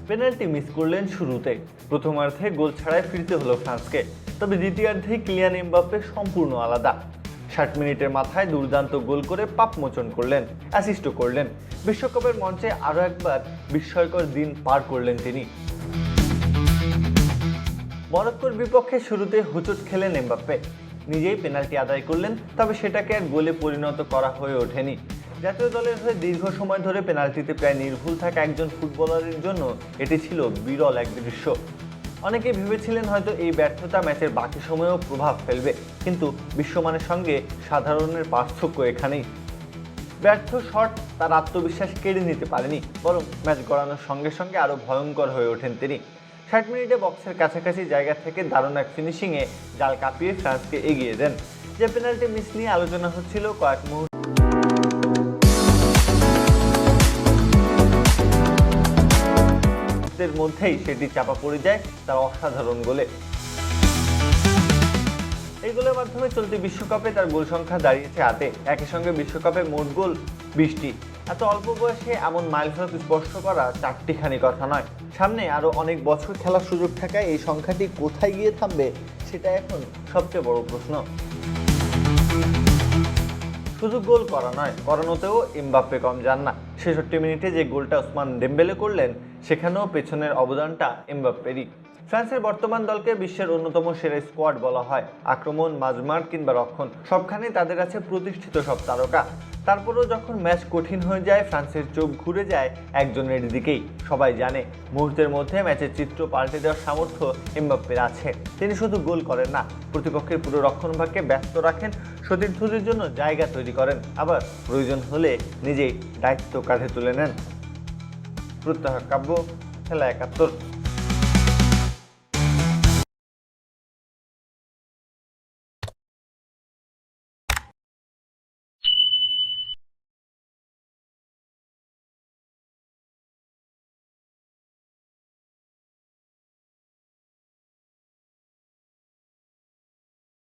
Penalty miss করলেন শুরুতে। প্রথমার্ধে গোল ছাড়াই ফিরতে হলো ফ্রান্সকে। তবে দ্বিতীয়ার্ধে কিলিয়ান এমবাপ্পে সম্পূর্ণ আলাদা। 60 মিনিটের মাথায় দুর্দান্ত গোল করে পাপ মোচন করলেন, অ্যাসিস্টও করলেন। বিশ্বকাপের মঞ্চে আরও একবার বিস্ময়কর দিন পার করলেন তিনি। মরক্কোর বিপক্ষে শুরুতে হোঁচট খেলেন এমবাপ্পে, নিজেই পেনাল্টি আদায় করলেন। তবে সেটাকে আর গোলে পরিণত করা হয়ে ওঠেনি। জাতীয় দলের হয়ে দীর্ঘ সময় ধরে পেনাল্টিতে প্রায় নির্ভুল থাকা একজন ফুটবলারের জন্য এটি ছিল বিরল এক দৃশ্য। অনেকেই ভেবেছিলেন হয়তো এই ব্যর্থতা ম্যাচের বাকি সময়েও প্রভাব ফেলবে, কিন্তু বিশ্বমানের সঙ্গে সাধারণের পার্থক্য এখানেই। ব্যর্থ শট তার আত্মবিশ্বাস কেড়ে নিতে পারেনি, বরং ম্যাচ গড়ানোর সঙ্গে সঙ্গে আরও ভয়ঙ্কর হয়ে ওঠেন তিনি। 60 মিনিটে বক্সের কাছাকাছি জায়গা থেকে দারুণ এক ফিনিশিংয়ে জাল কাঁপিয়ে ফ্রান্সকে এগিয়ে দেন। যে পেনাল্টি মিস নিয়ে আলোচনা হচ্ছিল কয়েক মুহূর্তের মধ্যেই সেটি চাপা পড়ে যায় তার অসাধারণ গোলে। এই গোলের মাধ্যমে চলতি বিশ্বকাপে তার গোল সংখ্যা দাঁড়িয়েছে 8-এ। একই সঙ্গে বিশ্বকাপে মোট গোল 20টি। এত অল্প বয়সে এমন মাইলফলক স্পর্শ করা চারটিখানি কথা নয়। সামনে আরও অনেক বছর খেলার সুযোগ থাকায় এই সংখ্যাটি কোথায় গিয়ে থামবে সেটা এখন সবচেয়ে বড় প্রশ্ন। শুধু গোল করা নয়, করানোতেও এমবাপ্পে কম যান না। 66 মিনিটে যে গোলটা ওসমান ডেম্বেলে করলেন, সেখানেও পেছনের অবদানটা এমবাপ্পেরই। ফ্রান্সের বর্তমান দলকে বিশ্বের অন্যতম সেরা স্কোয়াড বলা হয়। আক্রমণ, মাঝমাঠ কিংবা রক্ষণ, সবখানেই তাদের আছে প্রতিষ্ঠিত সব তারকা। তারপরেও যখন ম্যাচ কঠিন হয়ে যায়, ফ্রান্সের চোখ ঘুরে যায় একজনের দিকেই। সবাই জানে মুহূর্তের মধ্যে ম্যাচের চিত্র পাল্টে দেওয়ার সামর্থ্য এমবাপ্পের আছে। তিনি শুধু গোল করেন না, প্রতিপক্ষের পুরো রক্ষণভাগকে ব্যস্ত রাখেন, সতীর্থদের জন্য জায়গা তৈরি করেন, আবার প্রয়োজন হলে নিজেই দায়িত্ব কাঁধে তুলে নেন। প্রত্যহ কাব্য, খেলা 71।